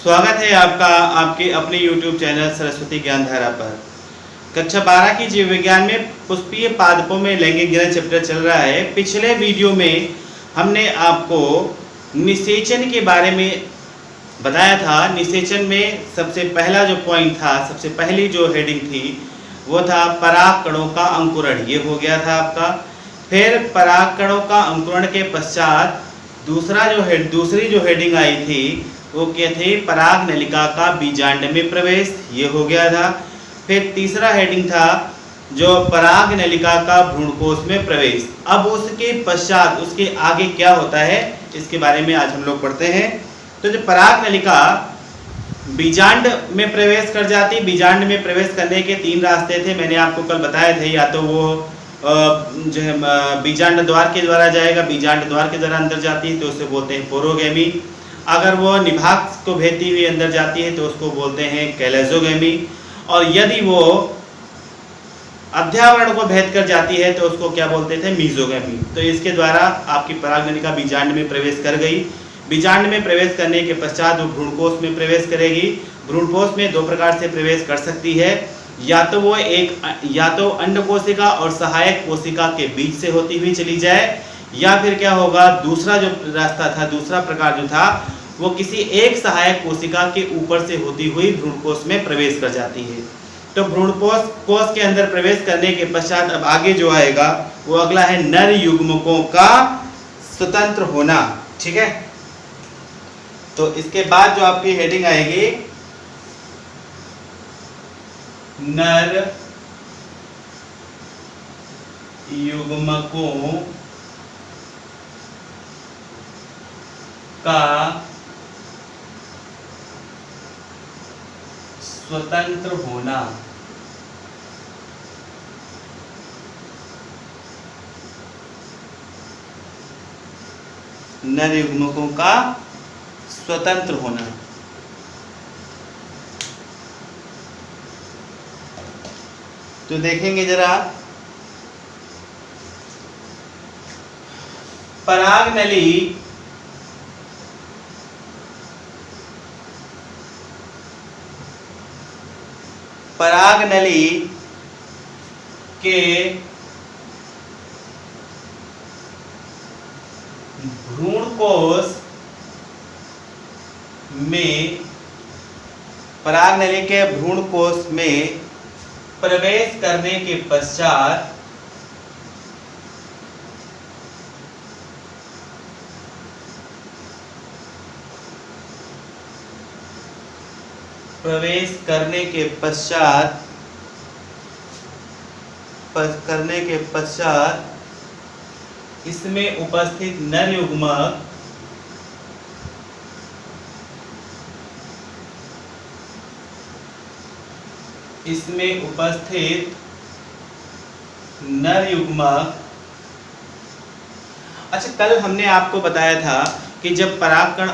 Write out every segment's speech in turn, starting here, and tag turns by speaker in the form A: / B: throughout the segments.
A: स्वागत है आपका आपके अपने YouTube चैनल सरस्वती ज्ञानधारा पर। कक्षा 12 की जीव विज्ञान में पुष्पीय पादपों में लैंगिक गिरह चैप्टर चल रहा है। पिछले वीडियो में हमने आपको निषेचन के बारे में बताया था। निषेचन में सबसे पहला जो पॉइंट था, सबसे पहली जो हेडिंग थी वो था पराग कणों का अंकुरण। ये हो गया था आपका। फिर पराग कणों का अंकुरण के पश्चात दूसरी जो हेडिंग आई थी वो क्या थी, पराग नलिका का बीजांड में प्रवेश। ये हो गया था। फिर तीसरा हेडिंग था जो पराग नलिका का भ्रूणकोश में प्रवेश। अब उसके पश्चात उसके आगे क्या होता है इसके बारे में आज हम लोग पढ़ते हैं। तो जो पराग नलिका बीजांड में प्रवेश कर जाती, बीजांड में प्रवेश करने के 3 रास्ते थे, मैंने आपको कल बताए थे। या तो वो जो है बीजांड द्वार के द्वारा जाएगा, बीजांड द्वार के द्वारा अंदर जाती है तो उसे बोलते हैं पोरोगेमी। अगर वो निभाग को भेदती हुई अंदर जाती है तो उसको बोलते हैं कैलेजोगेमी। और यदि वो अध्यावरण को भेद कर जाती है तो उसको क्या बोलते थे, मीजोगेमी। तो इसके द्वारा आपकी पराग नलिका बीजांड में प्रवेश कर गई। बीजांड में प्रवेश करने के पश्चात वो भ्रूणकोश में प्रवेश करेगी। भ्रूणकोश में 2 प्रकार से प्रवेश कर सकती है, या तो अंड कोशिका और सहायक कोशिका के बीच से होती हुई चली जाए, या फिर क्या होगा, दूसरा जो रास्ता था, दूसरा प्रकार जो था वो किसी एक सहायक कोशिका के ऊपर से होती हुई भ्रूणकोश में प्रवेश कर जाती है। तो भ्रूणकोश के अंदर प्रवेश करने के पश्चात अब आगे जो आएगा वो अगला है नर युग्मकों का स्वतंत्र होना। ठीक है, तो इसके बाद जो आपकी हेडिंग आएगी नर युग्मकों का स्वतंत्र होना। नर युग्मकों का स्वतंत्र होना। तो देखेंगे जरा, पराग नली के भ्रूणकोश में, पराग नली के भ्रूणकोश में प्रवेश करने के पश्चात इसमें उपस्थित नर युग्मक अच्छा, कल हमने आपको बताया था कि जब परागकण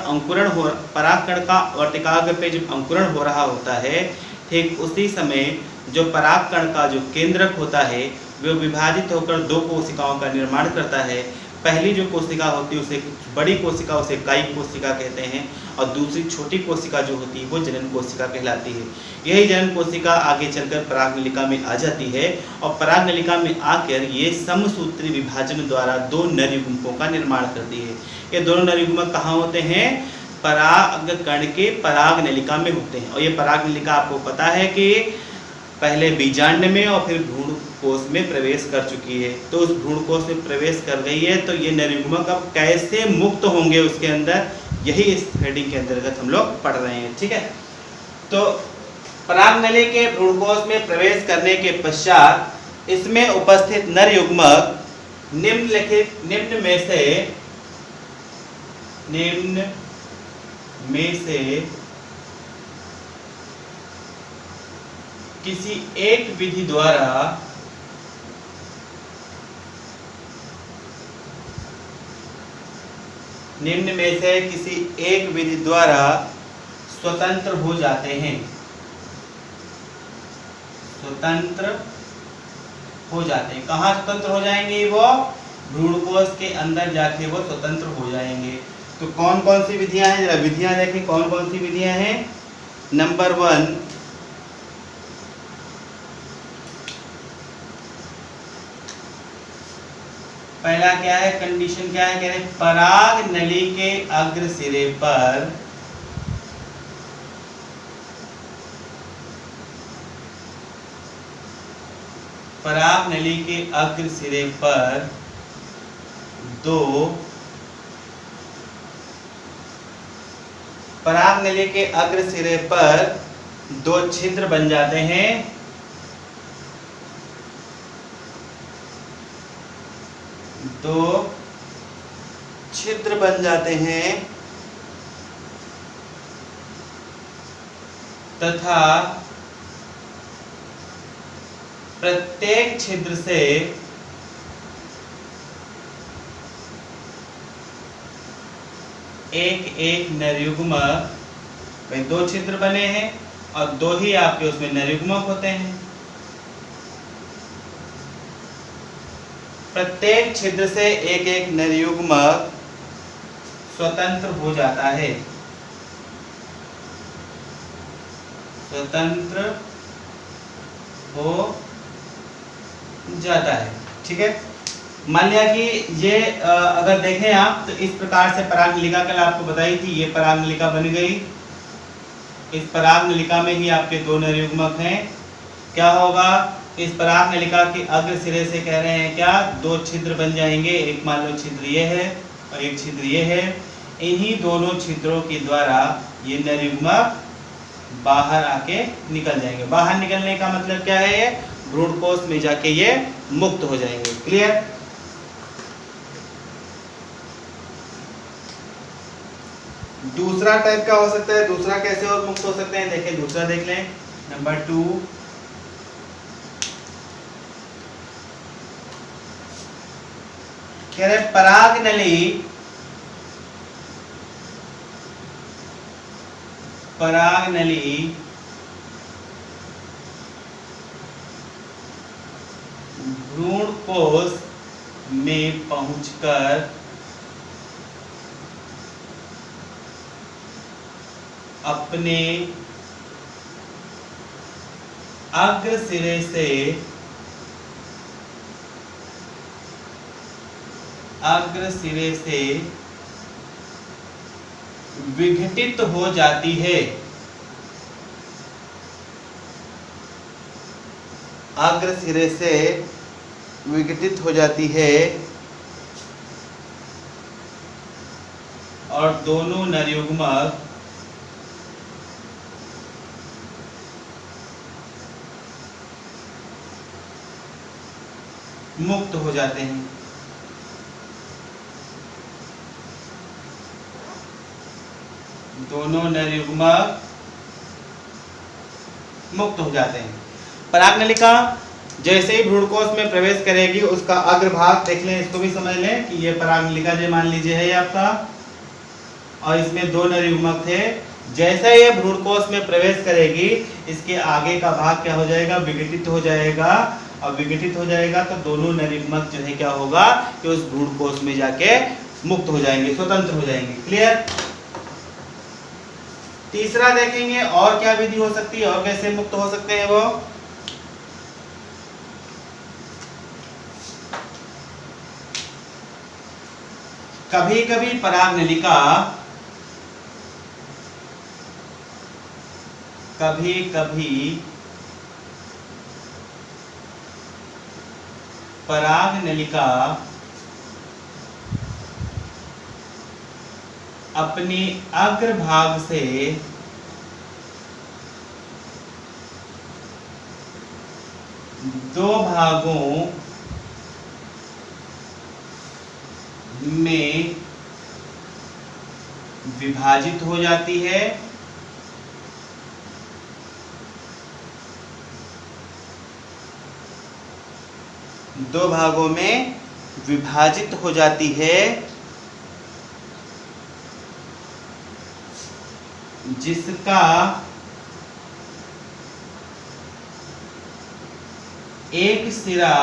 A: का वर्तिकाग्र पे जब अंकुरण हो रहा होता है, ठीक उसी समय जो परागकण का जो केंद्रक होता है वो विभाजित होकर 2 कोशिकाओं का निर्माण करता है। पहली जो कोशिका होती है उसे बड़ी कोशिका, उसे कायिक कोशिका कहते हैं, और दूसरी छोटी कोशिका जो होती है वो जनन कोशिका कहलाती है। यही जनन कोशिका आगे चलकर पराग नलिका में आ जाती है, और पराग नलिका में आकर ये समसूत्री विभाजन द्वारा 2 नर युग्मकों का निर्माण करती है। ये दोनों नर युग्मक कहाँ होते हैं, पराग कण के पराग नलिका में होते हैं। और ये पराग नलिका आपको पता है कि पहले बीजांड में और फिर भ्रूणकोश में प्रवेश कर चुकी है। तो उस भ्रूणकोश में प्रवेश कर गई है, तो ये नर युग्मक अब कैसे मुक्त होंगे उसके अंदर, यही इस हेडिंग के अंतर्गत हम लोग पढ़ रहे हैं। ठीक है, तो पराग नली के भ्रूणकोश में प्रवेश करने के पश्चात इसमें उपस्थित नर युग्मक निम्न में से किसी एक विधि द्वारा निम्न में से किसी एक विधि द्वारा स्वतंत्र हो जाते हैं। स्वतंत्र हो जाते हैं। कहाँ स्वतंत्र हो जाएंगे? वो भ्रूणकोश के अंदर जाके वो स्वतंत्र हो जाएंगे। तो कौन कौन सी विधियां हैं, जरा विधियां देखें कौन कौन सी विधियां हैं। नंबर 1, पहला क्या है, कंडीशन क्या है, कह रहे पराग नली के अग्र सिरे पर पराग नली के अग्र सिरे पर पराग नली के अग्र सिरे पर 2 छिद्र बन जाते हैं। दो छिद्र बन जाते हैं तथा प्रत्येक छिद्र से एक नरयुग्मक, भाई 2 छिद्र बने हैं और 2 ही आपके उसमें नरयुग्मक होते हैं। प्रत्येक छिद्र से एक नरयुग्मक स्वतंत्र हो जाता है, स्वतंत्र हो जाता है। ठीक है, मान लिया कि ये अगर देखें आप तो इस प्रकार से पराग नलिका कल आपको बताई थी, ये पराग नलिका बन गई। इस पराग नलिका में ही आपके 2 नरयुग्मक हैं। क्या होगा, इस पराग नलिका के अग्र सिरे से कह रहे हैं क्या, 2 छिद्र बन जाएंगे। एक मान लो छिद्र ये है और एक छिद्र ये है। इन्हीं दोनों छिद्रों के द्वारा ये नरयुग्मक बाहर आके निकल जाएंगे। बाहर निकलने का मतलब क्या है, ये भ्रूण कोश में जाके ये मुक्त हो जाएंगे। क्लियर। दूसरा टाइप का हो सकता है, दूसरा कैसे और मुक्त हो सकते हैं, देखें दूसरा देख लें। नंबर 2, कह रहे पराग नली भ्रूण कोश में पहुंचकर अपने अग्र सिरे से विघटित हो जाती है। अग्र सिरे से विघटित हो जाती है और दोनों नरयुग्मक मुक्त हो जाते हैं। दोनों नरयुग्मक मुक्त हो जाते हैं। पराग नलिका जैसे ही भ्रूणकोश में प्रवेश करेगी, उसका अग्रभाग देख लें, इसको भी समझ लें कि ये पराग नलिका जो मान लीजिए है ये आपका, और इसमें 2 नरयुग्मक थे। जैसे ये भ्रूणकोश में प्रवेश करेगी, इसके आगे का भाग क्या हो जाएगा, विघटित हो जाएगा। और विघटित हो जाएगा तो दोनों नरयुग्मक जो है क्या होगा कि उस भ्रूणकोश में जाके मुक्त हो जाएंगे, स्वतंत्र हो जाएंगे। क्लियर। तीसरा देखेंगे और क्या विधि हो सकती है और कैसे मुक्त हो सकते हैं वो। कभी कभी पराग नलिका अपने अग्रभाग से दो भागों में विभाजित हो जाती है। दो भागों में विभाजित हो जाती है, जिसका एक सिरा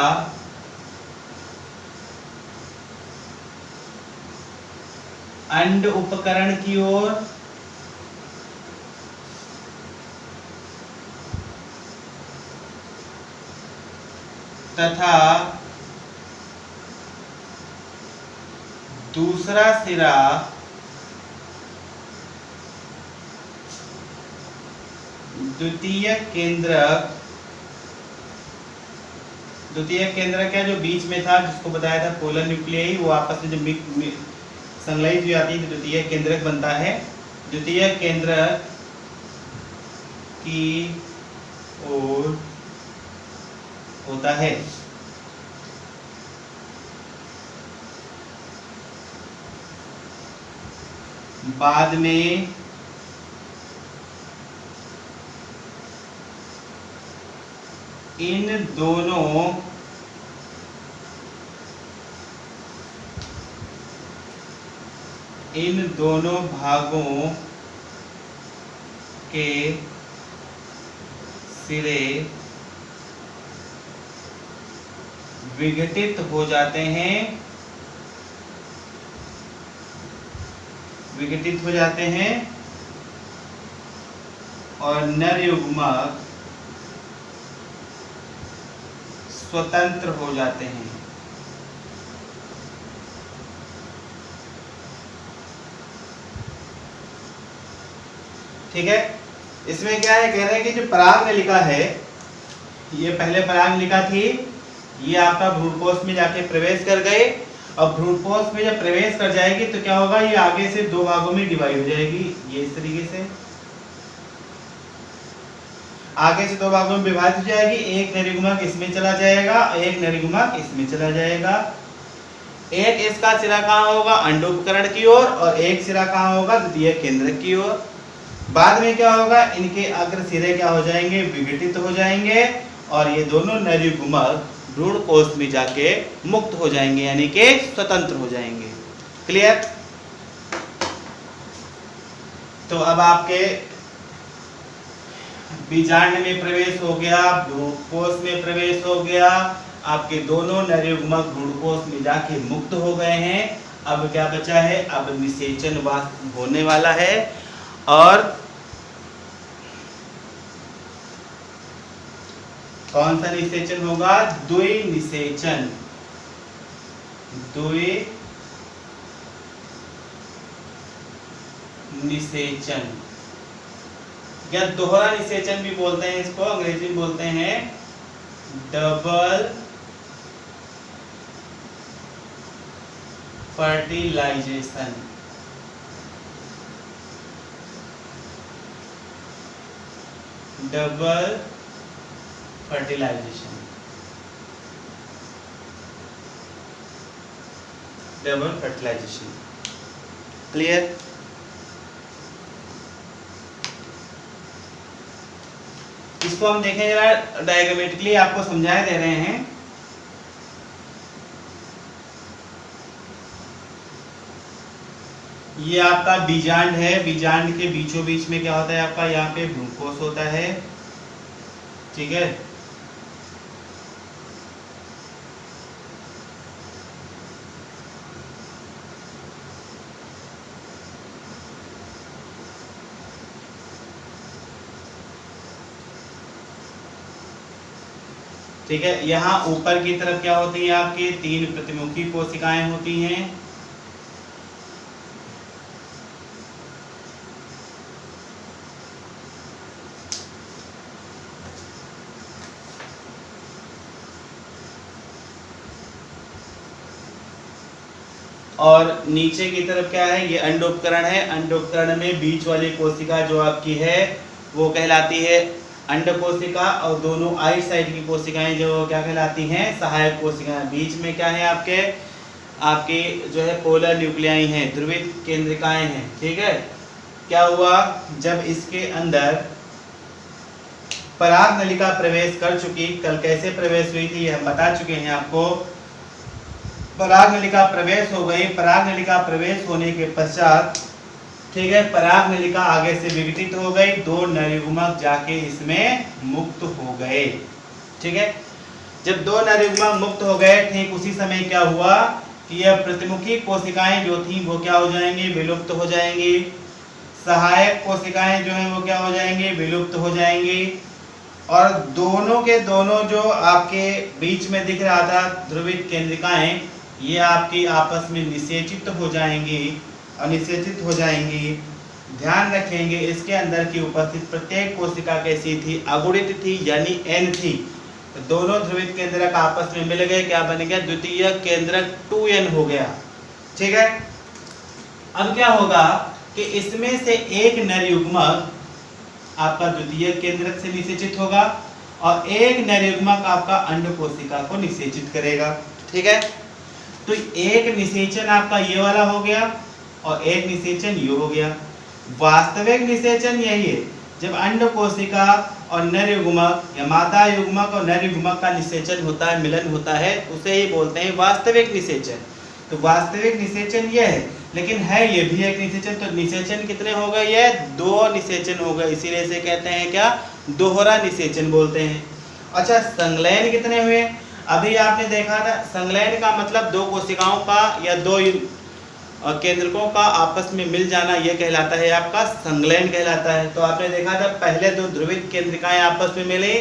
A: अंड उपकरण की ओर तथा दूसरा सिरा द्वितीयक केंद्रक क्या जो बीच में था, जिसको बताया था पोलर न्यूक्लियाई, वो आपस में जो संलयित हो जाती है तो द्वितीयक केंद्रक बनता है। द्वितीयक केंद्रक की ओर होता है। बाद में इन दोनों भागों के सिरे विघटित हो जाते हैं और नर युग्मक स्वतंत्र हो जाते हैं। ठीक है, इसमें क्या है, कह रहे हैं कि जो पराग नलिका है, ये पहले पराग नलिका थी, ये आपका भ्रूणपोष में जाके प्रवेश कर गए। और भ्रूणपोष में जब प्रवेश कर जाएगी तो क्या होगा, ये आगे से दो भागों में डिवाइड हो जाएगी। ये इस तरीके से आगे से दो भागों में विभाजित हो जाएगी। एक नरयुग्मक इसमें चला जाएगा, एक नरयुग्मक इसमें चला जाएगा। एक इसका सिरा कहाँ होगा, अंडोपकरण की ओर, और एक सिरा कहाँ होगा, द्वितीयक केंद्रक की ओर। बाद में क्या होगा, इनके अग्र सिरे क्या हो जाएंगे, विघटित हो जाएंगे और ये दोनों नरयुग्मक भ्रूणकोश में जाके मुक्त हो जाएंगे, यानी कि स्वतंत्र हो जाएंगे। क्लियर? तो अब आपके बीजांड में प्रवेश हो गया, भ्रूणकोश में प्रवेश हो गया, आपके दोनों नरयुग्मक भ्रूणकोश में जाके मुक्त हो गए हैं। अब क्या बचा है, अब निषेचन होने वाला है। और कौन सा निषेचन होगा, द्विनिषेचन। द्विनिषेचन या दोहरा निषेचन भी बोलते हैं इसको, अंग्रेजी में बोलते हैं double fertilization. Double fertilization, double fertilization. Clear? इसको हम देखें जरा डायग्रामेटिकली, आपको समझाए दे रहे हैं। ये आपका बीजांड है, बीजांड के बीचों बीच में क्या होता है आपका, यहाँ पे भ्रूणकोश होता है। ठीक है, ठीक है। यहाँ ऊपर की तरफ क्या होती है, आपकी तीन प्रतिमुखी कोशिकाएं होती हैं। और नीचे की तरफ क्या है, ये अंडोपकरण है। अंडोपकरण में बीच वाली कोशिका जो आपकी है वो कहलाती है अंड कोशिका, और दोनों आई साइड की कोशिकाएं जो क्या कहलाती हैं, सहायक कोशिकाएं। बीच में क्या है आपके जो है पोलर न्यूक्लियाई हैं, ध्रुवित केंद्रिकाएं हैं। ठीक है, क्या हुआ, जब इसके अंदर पराग नलिका प्रवेश कर चुकी, कल कैसे प्रवेश हुई थी हम बता चुके हैं आपको। पराग नलिका प्रवेश हो गई, पराग नलिका प्रवेश होने के पश्चात ठीक है, पराग नलिका आगे से विघटित हो गई, दो नरयुग्मक जाके इसमें मुक्त हो गए। ठीक है, जब दो नरयुग्मक मुक्त हो गए, ठीक उसी समय क्या हुआ, कि यह प्रतिमुखी कोशिकाएं जो थी वो क्या हो जाएंगी, विलुप्त हो जाएंगी। सहायक कोशिकाएं जो हैं वो क्या हो जाएंगी, विलुप्त हो जाएंगी। और दोनों के दोनों जो आपके बीच में दिख रहा था ध्रुवित केंद्रिकाएं, ये आपकी आपस में निषेचित हो जाएंगी और निषेचित हो जाएंगी। ध्यान रखेंगे इसके अंदर की उपस्थित प्रत्येक कोशिका कैसी थी, अगुणित थी यानी n थी। तो दोनों ध्रुवित केंद्रक आपस में मिल गए, क्या बन गया, द्वितीय केंद्रक 2n हो गया। ठीक है, अब क्या होगा कि इसमें से एक नर युग्मक आपका द्वितीय केंद्रक से निषेचित होगा और एक नर युग्मक आपका अंड कोशिका को निषेचित करेगा। ठीक है, तो एक निषेचन आपका ये वाला हो गया और एक निषेचन ये हो गया। वास्तविक निषेचन यही है, जब अंड कोशिका और नर युग्मक या मादा युग्मक और नर युग्मक का निषेचन होता है, मिलन होता है, उसे ही बोलते हैं वास्तविक निषेचन। तो वास्तविक निषेचन यह है, लेकिन है ये भी एक निषेचन। तो निषेचन कितने हो गए, ये 2 निषेचन हो गए, इसीलिए इसे कहते हैं क्या, दोहरा निषेचन बोलते हैं। अच्छा, संलयन कितने हुए, अभी आपने देखा था संलयन का मतलब 2 कोशिकाओं का या 2 केंद्रकों का आपस में मिल जाना, यह कहलाता है आपका संलयन कहलाता है। तो आपने देखा था पहले 2 ध्रुवित केंद्रिकाएं आपस में मिली,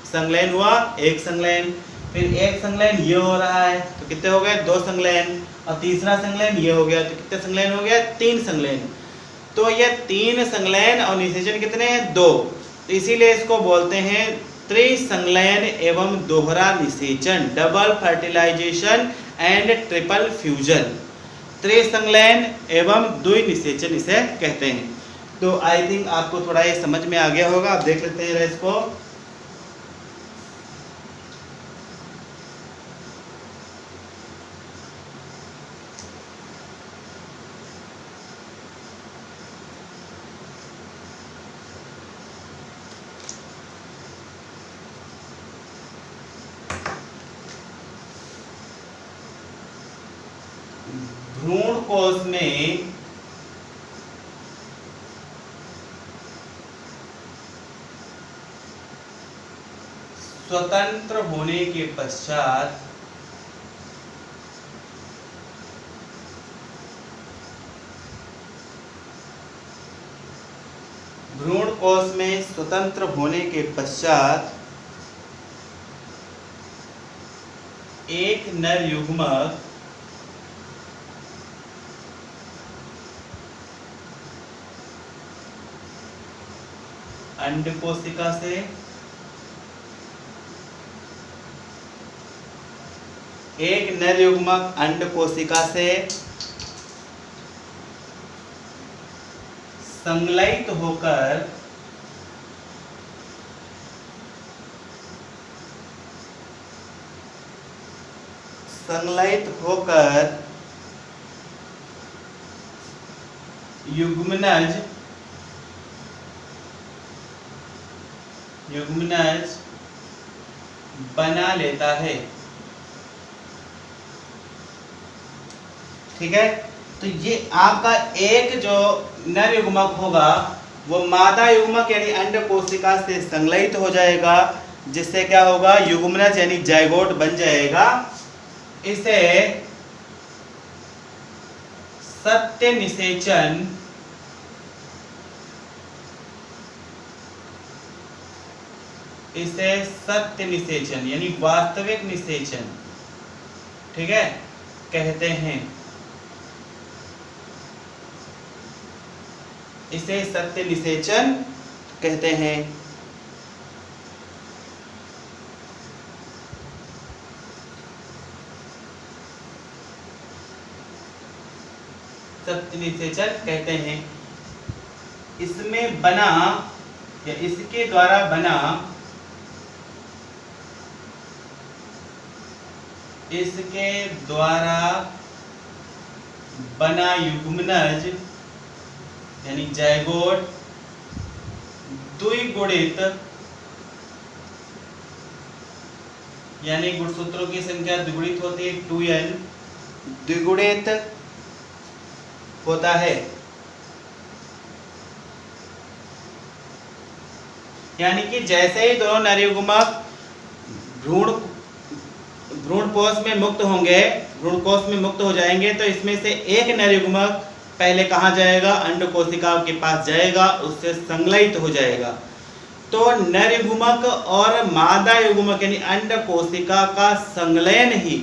A: संलयन हुआ, एक संलयन, फिर एक संलयन ये हो रहा है, तो कितने हो गए, 2 संलयन, और तीसरा संलयन ये हो गया, तो कितने संलयन हो गया, 3 संलयन। तो ये 3 संलयन और निषेचन कितने हैं, 2। तो इसीलिए इसको बोलते हैं त्रिसंलयन एवं दोहरा निषेचन, double fertilization and triple fusion. त्रिसंलयन एवं द्वि निषेचन इसे कहते हैं। तो आई थिंक आपको थोड़ा ये समझ में आ गया होगा। आप देख लेते हैं इसको। भ्रूण कोश में स्वतंत्र होने के पश्चात भ्रूण कोश में स्वतंत्र होने के पश्चात एक नर युग्मक अंड कोशिका से एक नर युग्मक अंड कोशिका से संलयित होकर युग्मनज बना लेता है। ठीक है, तो ये आपका एक जो नर युग्मक होगा वो मादा युग्मक यानी अंड कोशिका से संलयित हो जाएगा, जिससे क्या होगा, युग्मनज यानी जाइगोट बन जाएगा। इसे सत्य निषेचन यानी वास्तविक निषेचन, ठीक है, कहते हैं। इसे सत्य निषेचन कहते हैं। सत्य निषेचन कहते हैं। इसमें बना या इसके द्वारा बना युग्मनज यानी जाइगोट द्विगुणित यानी गुणसूत्रों की संख्या द्विगुणित होती है, 2n द्विगुणित होता है। यानी कि जैसे ही दोनों नर युग्मक भ्रूण पोष में मुक्त होंगे, भ्रूणकोश में मुक्त हो जाएंगे तो इसमें से एक नर युग्मक पहले कहाँ जाएगा, अंड कोशिकाओं के पास जाएगा, उससे संलयित हो जाएगा। तो नर युग्मक और मादा युग्मक यानी अंड कोशिका का संलयन ही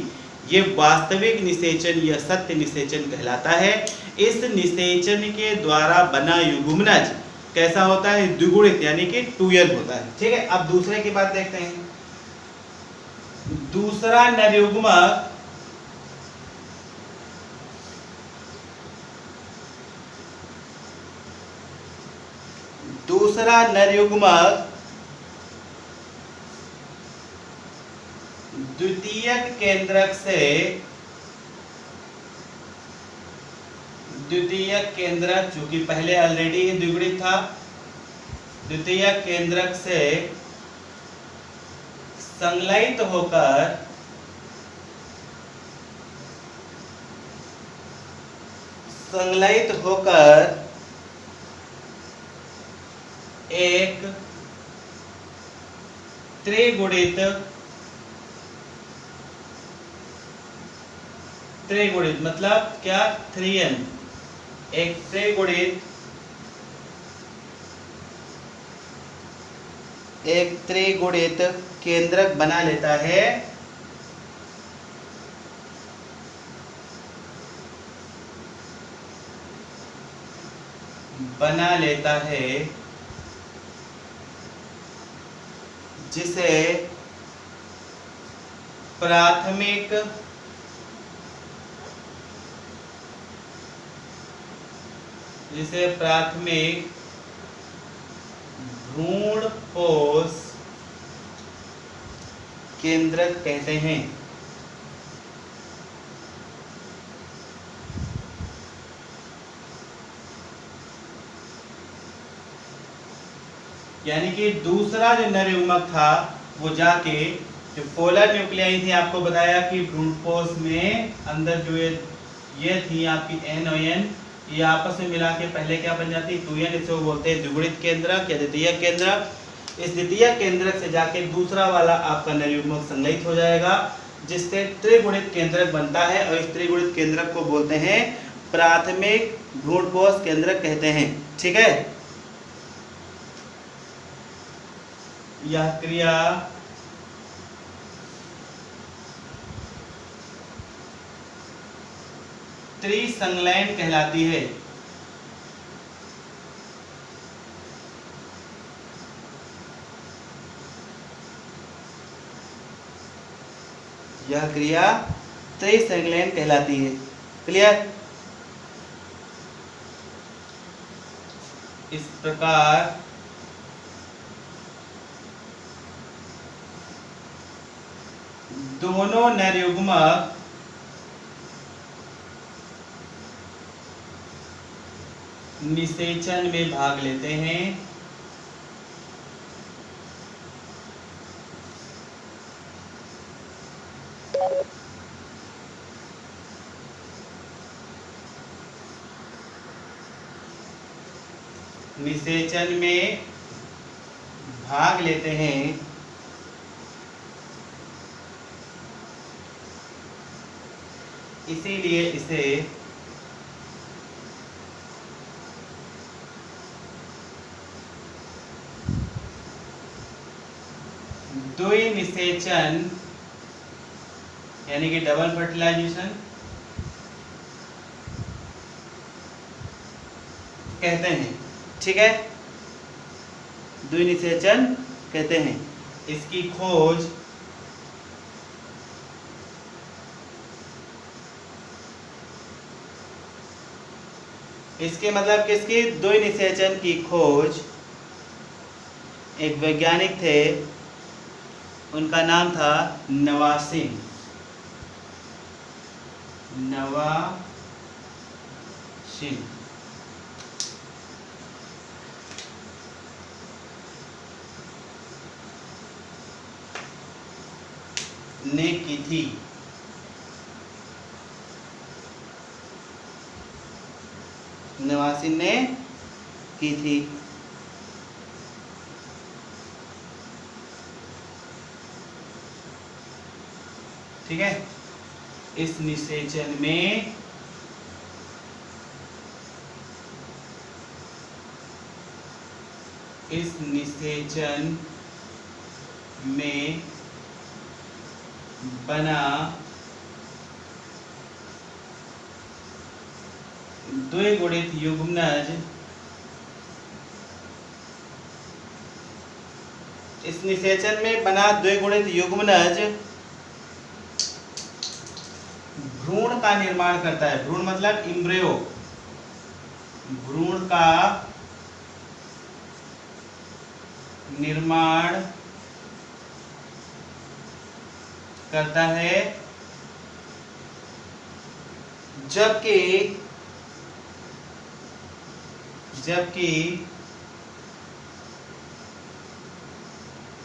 A: ये वास्तविक निषेचन या सत्य निषेचन कहलाता है। इस निषेचन के द्वारा बना युग्मनज कैसा होता है, द्विगुणित यानी कि 2n होता है। ठीक है, अब दूसरे की बात देखते हैं। दूसरा नर युग्मक द्वितीयक केंद्रक चूंकि पहले ऑलरेडी द्विगुणित था, द्वितीयक केंद्रक से संलयित होकर एक त्रिगुणित मतलब क्या, 3n, एक त्रिगुणित केंद्रक बना लेता है जिसे प्राथमिक भ्रूणपोष केंद्रक कहते हैं। यानी कि दूसरा जो नर युग्मक था वो जाके जो पोलर न्यूक्लियाई थी, आपको बताया कि भ्रूणपोष में अंदर जो ये थी आपकी n और n, ये आपस में मिला के पहले क्या बन जाती, 2n, इसे वो बोलते हैं द्विगुणित केंद्रक या द्वितीयक केंद्रक। इस द्वितीयक केंद्रक से जाके दूसरा वाला आपका नर युग्मक संलयित हो जाएगा, जिससे त्रिगुणित केंद्रक बनता है, और इस त्रिगुणित केंद्रक को बोलते हैं प्राथमिक भ्रूणपोष केंद्रक कहते हैं। ठीक है, यह क्रिया त्रिसंलयन कहलाती है। यह क्रिया त्रिसंलयन कहलाती है। क्लियर? इस प्रकार दोनों नर युग्मक निषेचन में भाग लेते हैं। निषेचन में भाग लेते हैं, इसीलिए इसे द्विनिषेचन यानी कि डबल फर्टिलाइजेशन कहते हैं। ठीक है, द्विनिषेचन कहते हैं। इसकी खोज इसके मतलब किसकी, द्विनिषेचन की खोज एक वैज्ञानिक थे, उनका नाम था नवासिन। ने की थी। नवासिन ने की थी। ठीक है, इस निषेचन में बना द्विगुणित युग्मनज इस निषेचन में बना द्विगुणित युग्मनज भ्रूण का निर्माण करता है। भ्रूण मतलब इम्ब्रियो, भ्रूण का निर्माण करता है, जबकि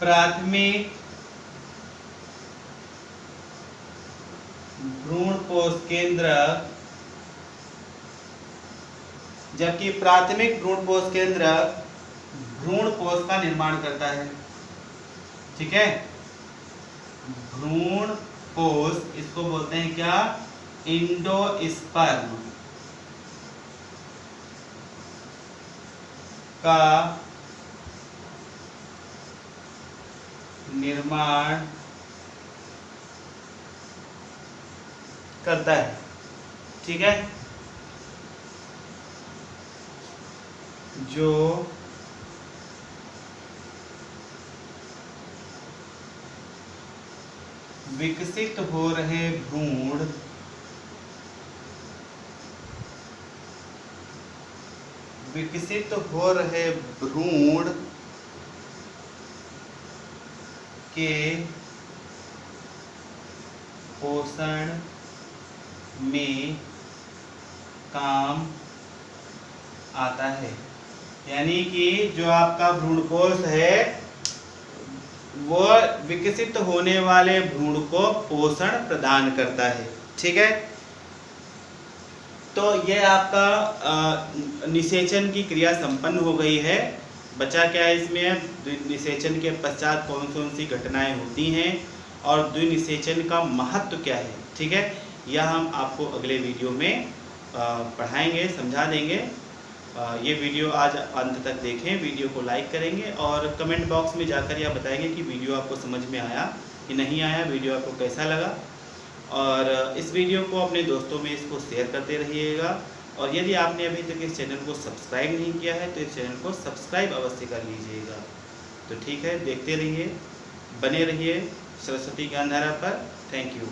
A: प्राथमिक भ्रूण कोष केंद्र भ्रूण कोष का निर्माण करता है। ठीक है, भ्रूण कोष इसको बोलते हैं क्या? एंडोस्पर्म का निर्माण करता है। ठीक है, जो विकसित हो रहे भ्रूण के पोषण में काम आता है। यानी कि जो आपका भ्रूणकोष है वो विकसित होने वाले भ्रूण को पोषण प्रदान करता है। ठीक है, तो यह आपका निषेचन की क्रिया संपन्न हो गई है। बचा क्या है इसमें? निषेचन के पश्चात कौन कौन सी घटनाएं होती हैं और द्विनिषेचन का महत्व क्या है। ठीक है, यह हम आपको अगले वीडियो में पढ़ाएंगे, समझा देंगे। ये वीडियो आज अंत तक देखें, वीडियो को लाइक करेंगे और कमेंट बॉक्स में जाकर यह बताएंगे कि वीडियो आपको समझ में आया कि नहीं आया, वीडियो आपको कैसा लगा। और इस वीडियो को अपने दोस्तों में इसको शेयर करते रहिएगा। और यदि आपने अभी तक इस चैनल को सब्सक्राइब नहीं किया है तो इस चैनल को सब्सक्राइब अवश्य कर लीजिएगा। तो ठीक है, देखते रहिए, बने रहिए सरस्वती ज्ञानधारा पर। Thank you.